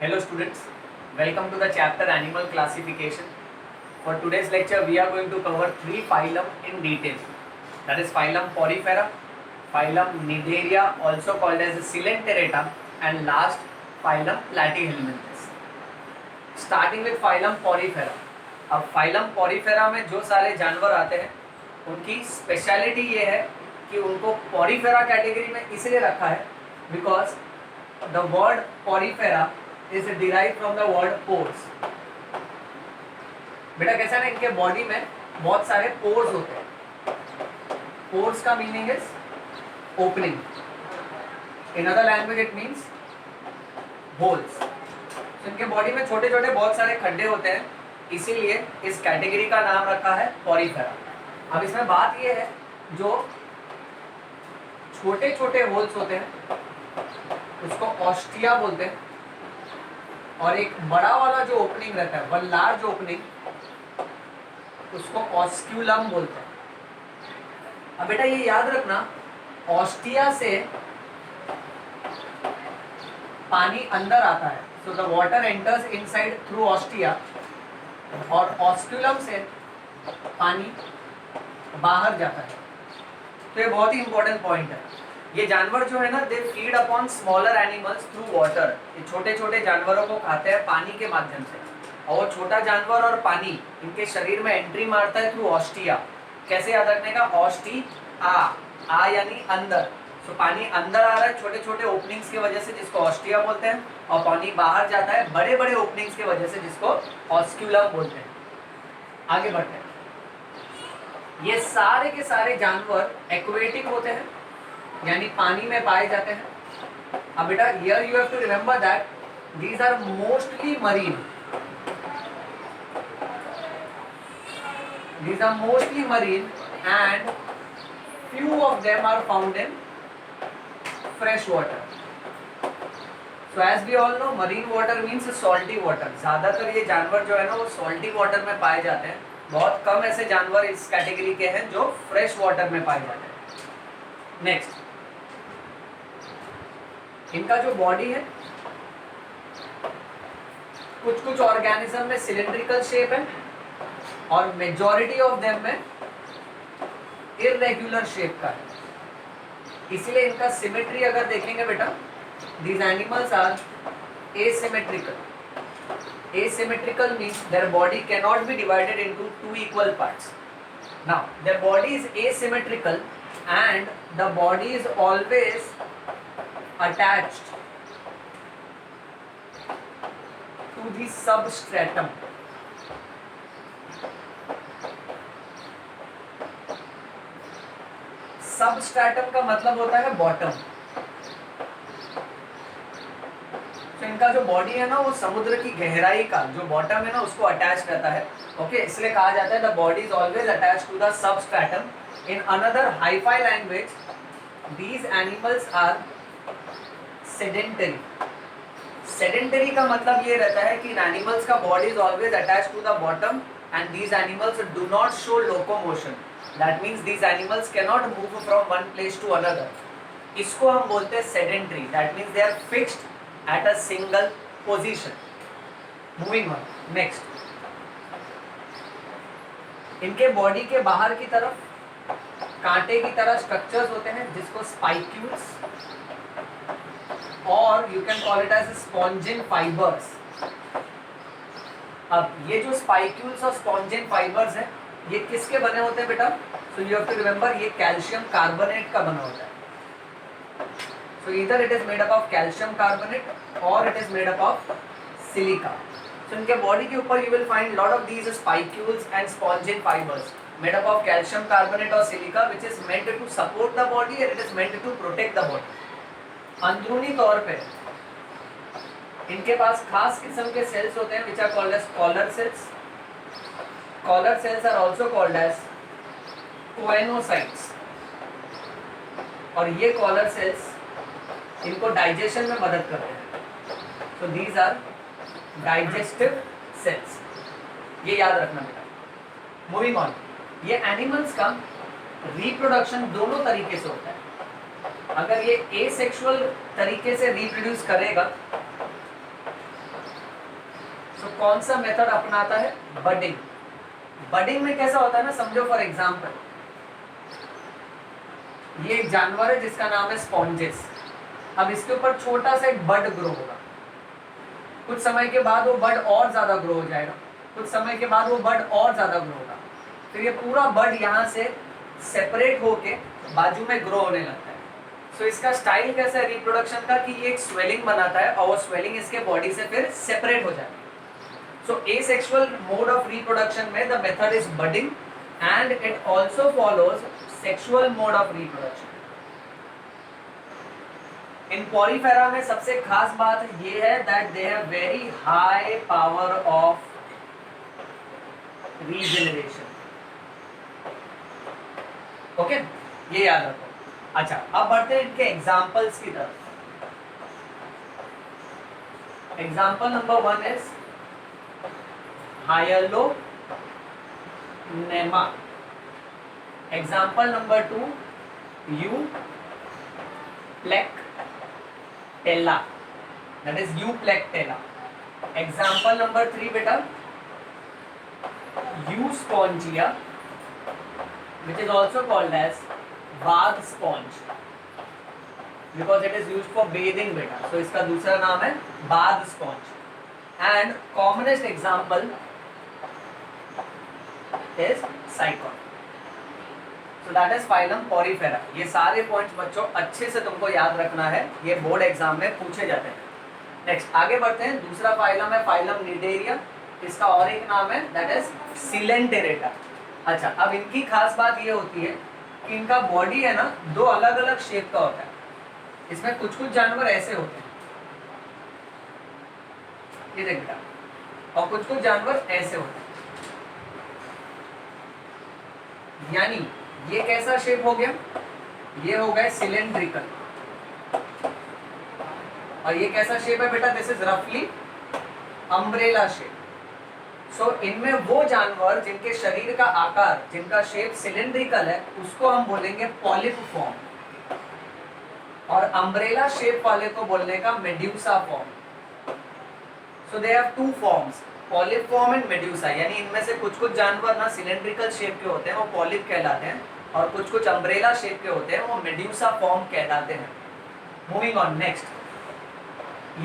Hello students, welcome to the chapter Animal Classification. For today's lecture we are going to cover three phylum in detail. That is phylum Porifera, phylum Cnidaria also called as Coelenterata, and last phylum Platyhelminthes. Starting with phylum Porifera. अब phylum Porifera में जो सारे जानवर आते हैं उनकी speciality ये है कि उनको Porifera कैटेगरी में इसलिए रखा है because the word Porifera is derived from the word pores. बेटा कैसा है ना, इनके बॉडी में बहुत सारे पोर्स होते हैं. पोर्स का meaning is opening. In other language it means holes. तो इनके बॉडी में छोटे छोटे बहुत सारे खड्डे होते हैं, इसीलिए इस कैटेगरी का नाम रखा है पॉरीफेरा. अब इसमें बात यह है, जो छोटे छोटे होल्स होते हैं उसको ऑस्टिया बोलते हैं, और एक बड़ा वाला जो ओपनिंग रहता है, वन लार्ज ओपनिंग, उसको ऑस्क्यूलम बोलते हैं. अब बेटा ये याद रखना, ऑस्टिया से पानी अंदर आता है, so the water enters inside through ostia, और ऑस्क्यूलम से पानी बाहर जाता है. तो ये बहुत ही इंपॉर्टेंट पॉइंट है. ये जानवर जो है ना, they feed upon smaller animals through water. ये छोटे छोटे जानवरों को खाते हैं पानी के माध्यम से, और वो छोटा जानवर और पानी इनके शरीर में एंट्री मारता है थ्रू ऑस्टिया. कैसे याद रखने का, ऑस्टी आ यानी अंदर. तो पानी अंदर आ रहा है छोटे छोटे ओपनिंग्स की वजह से, जिसको ऑस्टिया बोलते हैं, और पानी बाहर जाता है बड़े बड़े ओपनिंग्स की वजह से, जिसको ऑस्क्यूलम बोलते हैं. आगे बढ़ते हैं. ये सारे के सारे जानवर एक्वेटिक होते हैं, यानी पानी में पाए जाते हैं. अब बेटा here you have to remember that these are mostly marine. These are mostly marine and few of them are found in fresh water. So as we all know, marine water means salty water. ज़्यादातर ये जानवर जो है ना वो salty water में पाए जाते हैं. बहुत कम ऐसे जानवर इस कैटेगरी के हैं जो fresh water में पाए जाते हैं. नेक्स्ट, इनका जो बॉडी है, कुछ कुछ ऑर्गेनिज्म में सिलेंड्रिकल शेप है, और मेजॉरिटी ऑफ देम में इररेगुलर शेप का है. इसलिए इनका सिमेट्री अगर देखेंगे बेटा, these animals are asymmetrical. Asymmetrical means their body can not be divided into two equal parts. Now their body is asymmetrical and the body is always attached to the substratum. Substratum का मतलब होता है bottom. तो इनका जो body है ना, वो समुद्र की गहराई का जो बॉटम है ना, उसको अटैच रहता है. ओके, इसलिए कहा जाता है the body is always attached to the substratum. In another hi-fi language, these animals are sedentary. Sedentary का मतलब ये रहता है कि इन एनिमल्स का body is always attached to the bottom and these animals do not show locomotion. That means these animals cannot move from one place to another. इसको हम बोलते हैं sedentary. That means they are fixed at a single position. Moving on. Next. इनके body के बाहर की तरफ कांटे की तरह स्ट्रक्चर्स होते हैं, जिसको स्पाइक्यूल्स, और you can call it as spongin fibers. अब ये जो स्पाइक्यूल्स और स्पॉन्जिन फाइबर्स हैं, ये किसके बने होते हैं बेटा? So you have to remember, ये कैल्शियम कार्बोनेट का बना होता है. So either it is made up of calcium carbonate और it is made up of silica. So इनके बॉडी के ऊपर you will find lot of these spicules and spongin fibres made up of calcium carbonate और silica, which is meant to support the body and it is meant to protect the body. अंदरूनी तौर पे इनके पास खास किस्म के cells होते हैं, which are called as collar cells. Collar cells are also called as coenocytes. और ये कॉलर सेल्स इनको डाइजेशन में मदद करते हैं. So these are digestive cells. ये याद रखना बेटा. मूविंग ऑन, ये एनिमल्स का रिप्रोडक्शन दोनों तरीके से होता है. अगर ये एसेक्सुअल तरीके से रिप्रोड्यूस करेगा सो कौन सा मेथड अपनाता है? बडिंग। बडिंग में कैसा होता है ना, समझो फॉर एग्जांपल ये एक जानवर है जिसका नाम है स्पॉन्जेस। अब इसके ऊपर छोटा सा एक बड ग्रो होगा, कुछ समय के बाद वो बड और ज्यादा ग्रो हो जाएगा, कुछ समय के बाद वो बड और ज्यादा ग्रो होगा, फिर ये पूरा बड यहाँ से सेपरेट होके बाजू में ग्रो होने लगता है। सो इसका स्टाइल कैसा है रिप्रोडक्शन का कि ये एक स्वेलिंग बनाता है और वो स्वेलिंग इसके बॉडी से फिर सेपरेट हो जाती है। सो एसेक्सुअल मोड ऑफ रिप्रोडक्शन में the method is budding and it also follows sexual mode of reproduction. In Porifera में सबसे खास बात ये है that they have very high power of regeneration. Okay, ये याद रखो। अच्छा, अब बढ़ते हैं इनके एग्जाम्पल्स की तरफ। Example number 1 is Hyalonema. Example number 2 Euplectella, that is Euplectella. Example number 3 बेटा Euspongia, which is also called as bath sponge because it is used for bathing beta, so इसका दूसरा नाम है bath sponge। and commonest example is cycon, so that is phylum porifera। ये सारे points बच्चों अच्छे से तुमको याद रखना है, ये बोर्ड एग्जाम में पूछे जाते हैं। नेक्स्ट आगे बढ़ते हैं, दूसरा फाइलम है फाइलम निडेरिया, इसका और एक नाम है दैट इज सिलेंटेरेटा। अच्छा, अब इनकी खास बात ये होती है कि इनका बॉडी है ना दो अलग अलग शेप का होता है। इसमें कुछ कुछ जानवर ऐसे होते हैं, ये देख बेटा, और कुछ कुछ जानवर ऐसे होते हैं। यानी ये कैसा शेप हो गया, ये हो गया सिलेंड्रिकल, और ये कैसा शेप है बेटा, दिस इज रफली अम्ब्रेला शेप। सो इनमें वो जानवर जिनके शरीर का आकार, जिनका शेप सिलेंड्रिकल है, उसको हम बोलेंगे पॉलिप फॉर्म, और अम्ब्रेला शेप वाले को बोलने का medusa form. So they have two forms, polyp form and medusa. यानी इनमें से कुछ कुछ जानवर ना सिलेंड्रिकल शेप के होते हैं, वो पॉलिप कहलाते हैं, और कुछ कुछ अम्ब्रेला शेप के होते हैं, वो मेड्यूसा फॉर्म कहलाते हैं। मूविंग ऑन, नेक्स्ट,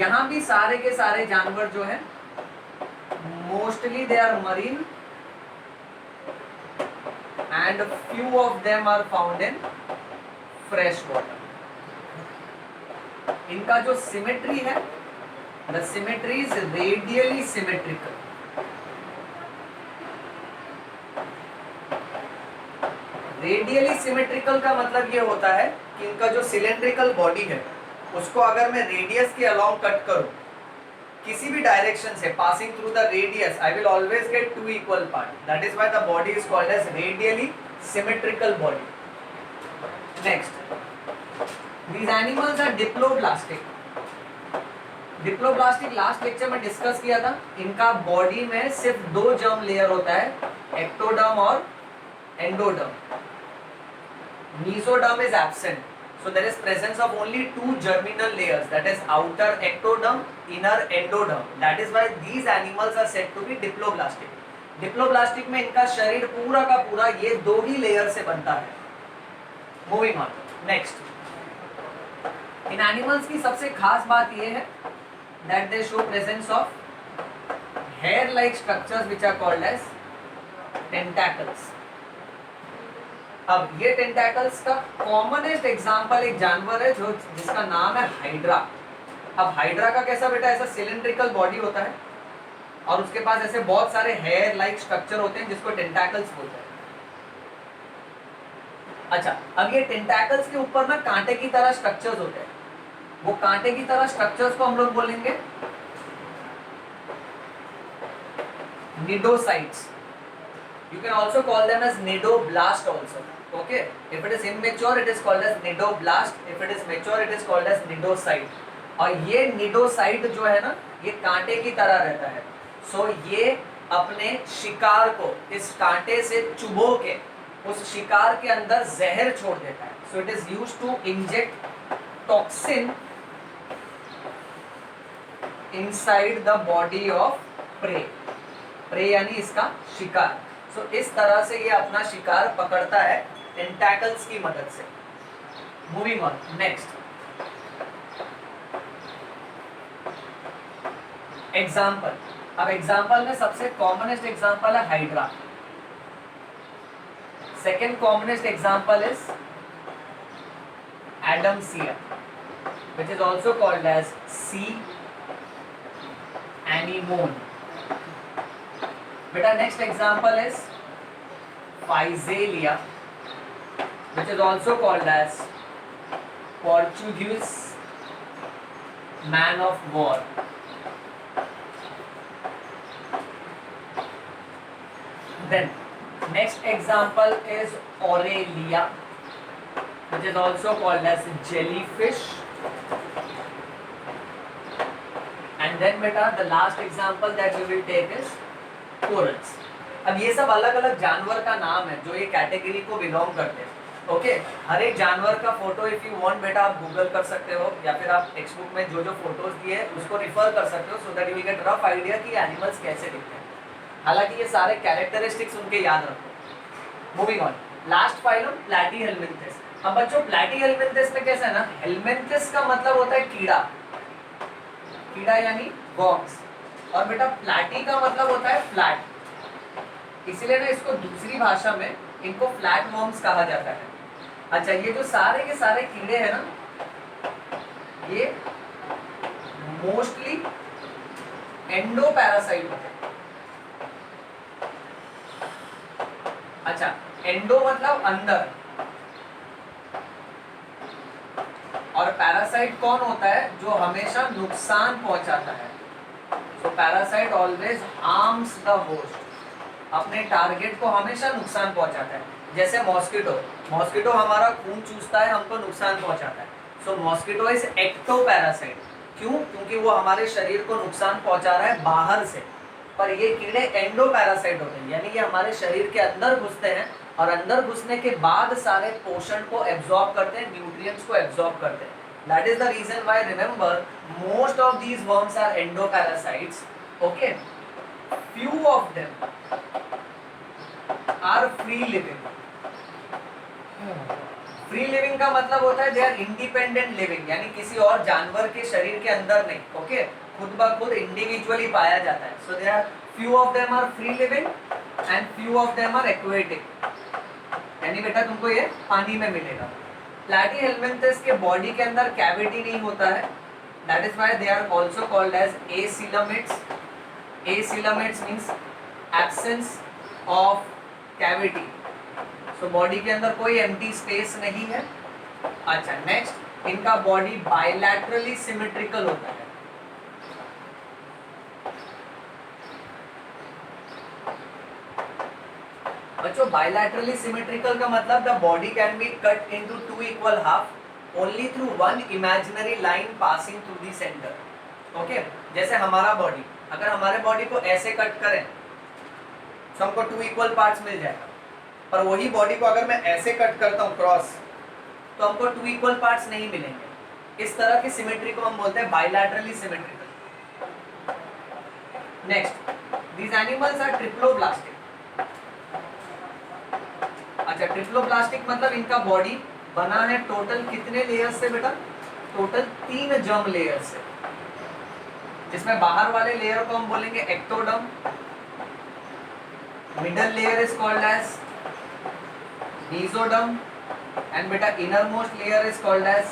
यहाँ भी सारे के सारे जानवर जो हैं mostly they are marine and few of them are found in fresh water। इनका जो सिमेट्री है, the symmetry is radially symmetrical। Radially symmetrical का मतलब ये होता है कि इनका जो सिलेंड्रिकल बॉडी है उसको अगर मैं रेडियस के अलोंग कट करूं किसी भी डायरेक्शन से, passing through the radius, I will always get two equal part, that is why the body is called as radially symmetrical body. Next, these animals are diploblastic. Diploblastic last lecture में discuss किया था, इनका body में सिर्फ दो germ layer होता है, ectoderm और endoderm. Mesoderm is absent, so there is presence of only two germinal layers, that is outer ectoderm, inner endoderm, that is why these animals are said to be diploblastic। Diploblastic में इनका शरीर पूरा का पूरा ये दो ही layer से बनता है। Moving on, next, in animals की सबसे खास बात ये है that they show presence of hair like structures which are called as tentacles। अब ये टेंटाकल्स का कॉमनेस्ट एग्जांपल एक जानवर है जो जिसका नाम है हाइड्रा। अब हाइड्रा का कैसा बेटा, ऐसा सिलेंड्रिकल बॉडी होता है और उसके पास ऐसे बहुत सारे हेयर लाइक स्ट्रक्चर होते हैं जिसको टेंटाकल्स बोलते हैं। अच्छा, अब ये टेंटाकल्स के ऊपर ना कांटे की तरह स्ट्रक्चर्स होते हैं, वो कांटे की तरह स्ट्रक्चर्स को हम लोग बोलेंगे निडोसाइट्स। You can also call them as nidoblast also। Okay, if it is immature it is called as nidoblast, if it is mature it is called as nidocyte। और ये निडोसाइट जो है ना, ये कांटे की तरह रहता है। सो ये अपने शिकार को इस कांटे से चुभो के उस शिकार के अंदर जहर छोड़ देता है। So it is used to inject toxin inside the body of prey, prey यानी इसका शिकार। सो इस तरह से ये अपना शिकार पकड़ता है टेंटैकल्स की मदद से। Moving on, next example. अब एग्जाम्पल में सबसे कॉमनेस्ट एग्जाम्पल है hydra. Second commonest example is Adamsia, which is also called as sea anemone. Beta, next example is Physalia, which is also called as Portuguese man of war. Then next example is Aurelia, which is also called as jellyfish. And then beta, the last example that we will take is corals. अब ये सब अलग अलग जानवर का नाम है जो ये कैटेगरी को बिलोंग करते हैं। ओके, हर एक जानवर का फोटो इफ यू वांट बेटा आप गूगल कर सकते हो, या फिर आप टेक्स्ट बुक में जो जो फोटोज दिए हैं उसको रिफर कर सकते हो, so that you will get rough idea कि एनिमल्स कैसे दिखते हैं। हालांकि ये सारे कैरेक्टरिस्टिक्स उनके याद रखो। Moving on, last phylum Platyhelminthes. अब बच्चों प्लैटीहेल्मिन्थेस में कैसा है ना, हेल्मिन्थेस का मतलब होता है कीड़ा, कीड़ा यानी वर्म्स, और बेटा प्लैटी का मतलब होता है फ्लैट, इसलिए ना इसको दूसरी भाषा में इनको फ्लैट वर्म्स कहा जाता है। अच्छा, ये जो सारे के सारे कीड़े हैं ना, ये मोस्टली एंडो पैरासाइट होते हैं। अच्छा, एंडो मतलब अंदर, और पैरासाइट कौन होता है, जो हमेशा नुकसान पहुंचाता है। So parasite always harms the host, अपने टारगेट को हमेशा नुकसान पहुंचाता है। जैसे मॉस्किटो, मॉस्किटो हमारा खून चूसता है, हमको नुकसान पहुंचाता है। सो मॉस्किटो इज एक्टो पैरासाइट। क्यों? क्योंकि वो हमारे शरीर को नुकसान पहुंचा रहा है बाहर से। पर ये कीड़े एंडो पैरासाइट होते हैं, यानी ये हमारे शरीर के अंदर घुसते हैं, और अंदर घुसने के बाद सारे पोषण को एब्जॉर्ब करते हैं, न्यूट्रिएंट्स को एब्जॉर्ब करते हैं। That is the reason why, remember, most of these worms are endoparasites. Okay, few of them are free living. Free living का मतलब होता है दे आर इंडिपेंडेंट लिविंग, यानी किसी और जानवर के शरीर के अंदर नहीं। ओके, खुद ब खुद इंडिविजुअली पाया जाता है। So they are few of them are free living and few of them are aquatic, यानी बेटा तुमको ये पानी में मिलेगा। प्लैटीहेल्मिन्थेस के बॉडी के अंदर कैविटी नहीं होता है, that is why they are also called as acoelomates. Acoelomates means absence of cavity. So body के अंदर कोई एम्प्टी स्पेस नहीं है। अच्छा, नेक्स्ट, इनका बॉडी बायलैटरली सिमेट्रिकल होता है। बच्चों, बायलैटरली सिमेट्रिकल का मतलब the body can be cut into two equal half only through one imaginary line passing through the centre. Okay, जैसे हमारा बॉडी, अगर हमारे बॉडी को ऐसे कट करें तो हमको टू इक्वल पार्ट्स मिल जाएगा, पर वही बॉडी को अगर मैं ऐसे कट करता हूँ क्रॉस, तो हमको टू इक्वल पार्ट्स नहीं मिलेंगे। इस तरह की सिमेट्री को हम बोलते हैं bilaterally symmetrical. Next, these animals are triploblastic. अच्छा, ट्रिप्लोब्लास्टिक मतलब इनका बॉडी बना है टोटल कितने लेयर्स से बेटा? टोटल 3 जर्म लेयर से, जिसमें बाहर वाले लेयर को हम बोलेंगे ectoderm, middle layer is called as mesoderm, and बेटा innermost layer is called as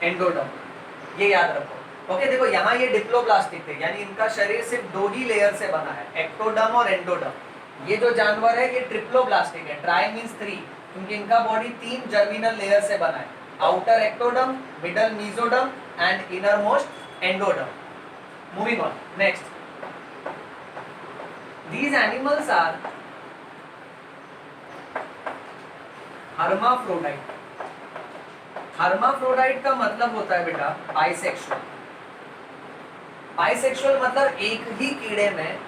endoderm. ये याद रखो। ओके, देखो यहाँ ये डिप्लोब्लास्टिक थे, यानी इनका शरीर सिर्फ 2 ही लेयर से बना है, एक्टोडर्म और एंडोडर्म। ये जो जानवर है ये ट्रिप्लोब्लास्टिक है, ट्राई मींस 3, क्योंकि इनका बॉडी 3 जर्मिनल लेयर से बना है, outer ectoderm, middle mesoderm and inner most endoderm. Moving on, next, these animals are hermaphrodite। hermaphrodite का मतलब होता है बेटा बाइसेक्सुअल। बाइसेक्सुअल मतलब एक ही कीड़े में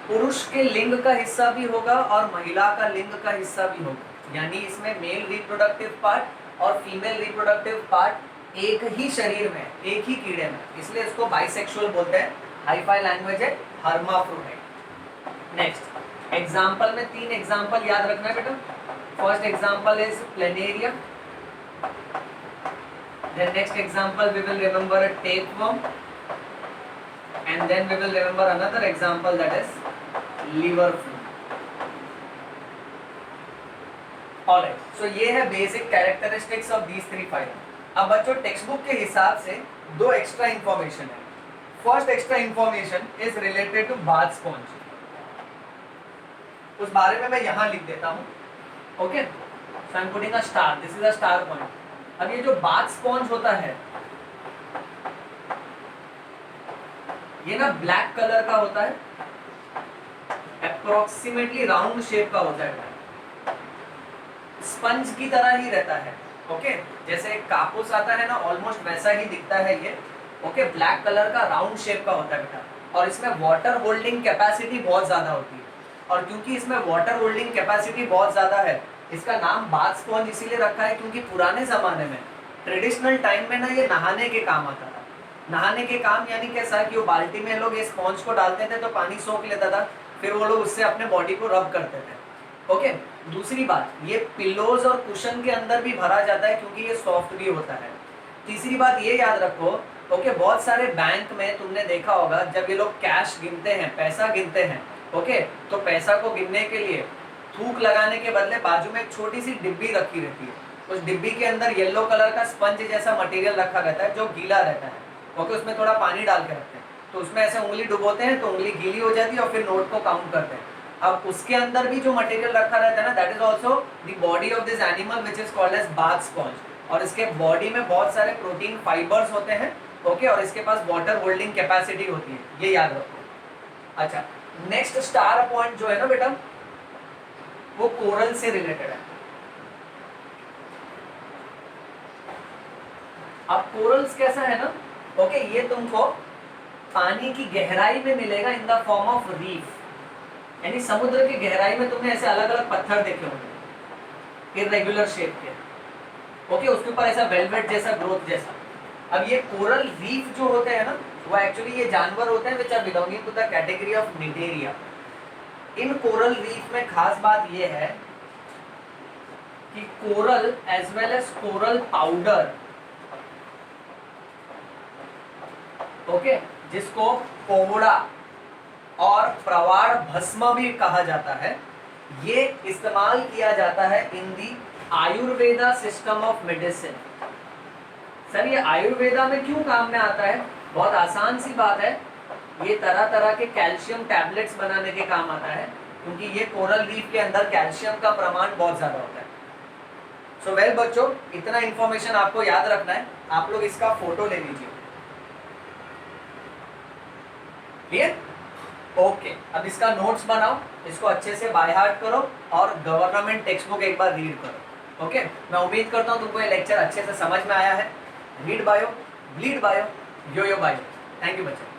पुरुष के लिंग का हिस्सा भी होगा और महिला का लिंग का हिस्सा भी होगा, यानी इसमें मेल रिप्रोडक्टिव पार्ट और फीमेल रिप्रोडक्टिव पार्ट एक ही शरीर में, एक ही कीड़े में, इसलिए इसको बाइसेक्सुअल बोलते हैं। हाई-फाई लैंग्वेज है हर्माफ्रोडाइट। नेक्स्ट एग्जाम्पल में 3 एग्जाम्पल याद रखना है बेटा। First example is planaria, then next example we will remember a tapeworm, and then we will remember another example, that is liver flu. Alright, so ये है basic characteristics of these 3 fibre. अब बच्चों text book के हिसाब से 2 extra information है। First extra information is related to bath sponge, उस बारे में मैं यहां लिख देता हूं। Okay, so I am putting a star, this is a star point. अब ये जो बाथ स्पॉन्ज होता है ये ना ब्लैक कलर का होता है, अप्रोक्सीमेटली राउंड शेप का होता है, स्पंज की तरह ही रहता है। ओके, जैसे एक कापूस आता है ना, ऑलमोस्ट वैसा ही दिखता है ये। ओके, ब्लैक कलर का राउंड शेप का होता है बेटा, और इसमें वाटर होल्डिंग कैपेसिटी बहुत ज्यादा होती है। और क्योंकि इसमें वाटर होल्डिंग कैपेसिटी बहुत ज्यादा है, इसका नाम बाथ स्पॉन्ज इसीलिए रखा है क्योंकि पुराने जमाने में ट्रेडिशनल टाइम में ना ये नहाने के काम आता था। नहाने के काम यानी कैसा कि वो बाल्टी में लोग ये स्पॉन्ज को डालते थे तो पानी सोख लेता था, फिर वो लोग उससे अपने बॉडी को रब करते थे। ओके, दूसरी बात, ये पिलोज और कुशन के अंदर भी भरा जाता है क्योंकि ये सॉफ्ट भी होता है। तीसरी बात ये याद रखो, ओके, बहुत सारे बैंक में तुमने देखा होगा जब ये लोग कैश गिनते हैं, पैसा गिनते हैं, ओके, तो पैसा को गिनने के लिए थूक लगाने के बदले बाजू में एक छोटी सी डिब्बी रखी रहती है। उस डिब्बी के अंदर येलो कलर का स्पंज जैसा मटेरियल रखा रहता है जो गीला रहता है। ओके, उसमें थोड़ा पानी डाल के रखते हैं, तो उसमें ऐसे उंगली डुबोते हैं तो उंगली गीली हो जाती है और फिर नोट को काउंट करते हैं। अब उसके अंदर भी जो मटेरियल रखा रहता है ना, that is also the body of this animal which is called as bath sponge. और इसके बॉडी में बहुत सारे प्रोटीन फाइबर्स होते हैं। ओके, और इसके पास वाटर होल्डिंग कैपेसिटी होती है, ये याद रखो। अच्छा, नेक्स्ट स्टार पॉइंट जो है ना बेटा, वो कोरल से रिलेटेड है। अब कोरल्स कैसा है ना, ओके, ये तुमको पानी की गहराई में मिलेगा in the form of reef, यानी समुद्र की गहराई में तुमने ऐसे अलग अलग पत्थर देखे होंगे इररेगुलर शेप के। ओके, उसके ऊपर ऐसा वेलवेट जैसा ग्रोथ जैसा। अब ये कोरल रीफ जो होते हैं ना, वो एक्चुअली ये जानवर होते हैं which are belonging to the category of Cnidaria. इन कोरल रीफ में खास बात ये है कि coral as well as coral powder, okay, जिसको कोवड़ा और प्रवाल भस्म भी कहा जाता है, ये इस्तेमाल किया जाता है in the Ayurveda system of medicine. Sir ये आयुर्वेदा में क्यों काम में आता है? बहुत आसान सी बात है, ये तरह तरह के कैल्शियम टैबलेट्स बनाने के काम आता है क्योंकि ये कोरल रीफ के अंदर कैल्शियम का प्रमाण बहुत ज्यादा होता है। सो वेल बच्चों, इतना इंफॉर्मेशन आपको याद रखना है, आप लोग इसका फोटो ले लीजिए। क्लियर? ओके, अब इसका नोट्स बनाओ, इसको अच्छे से बाय हार्ट करो और गवर्नमेंट टेक्स्ट बुक एक बार रीड करो। ओके, मैं उम्मीद करता हूँ तुमको ये लेक्चर अच्छे से समझ में आया है। Read bio, bleed bio, yo yo bio. Thank you बच्चों।